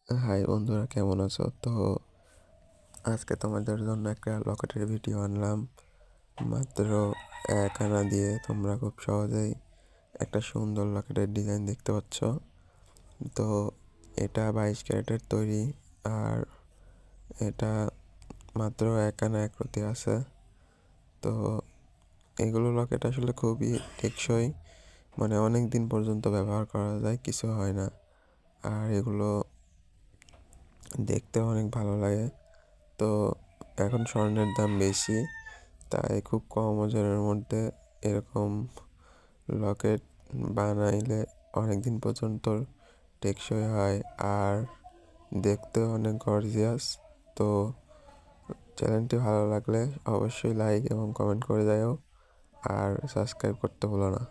High বন্ধুরা, কেমন আছো? তো আজকে তোমাদের জন্য একটা লকেটের ভিডিও আনলাম। মাত্র 1 আনা দিয়ে তোমরা খুব সহজেই একটা সুন্দর লকেটের ডিজাইন দেখতে পাচ্ছ। তো এটা 22 ক্যারেটের তৈরি, আর এটা মাত্র 1 আনা 1 রতি আছে। তো এগুলো লকেট আসলে খুবই টেকসই, মানে অনেক দিন পর্যন্ত ব্যবহার করা যায়, কিছু হয় না। আর এগুলো দেখতে অনেক ভালো লাগে। তো এখন স্বর্ণের দাম বেশি, তাই খুব কম ওজনের মধ্যে এরকম লকেট বানাইলে অনেক দিন পর্যন্ত টেকসই হয় আর দেখতেও অনেক গর্জিয়াস। তো চ্যানেলটি ভালো লাগলে অবশ্যই লাইক এবং কমেন্ট করে যাও, আর সাবস্ক্রাইব করতে ভুলো না।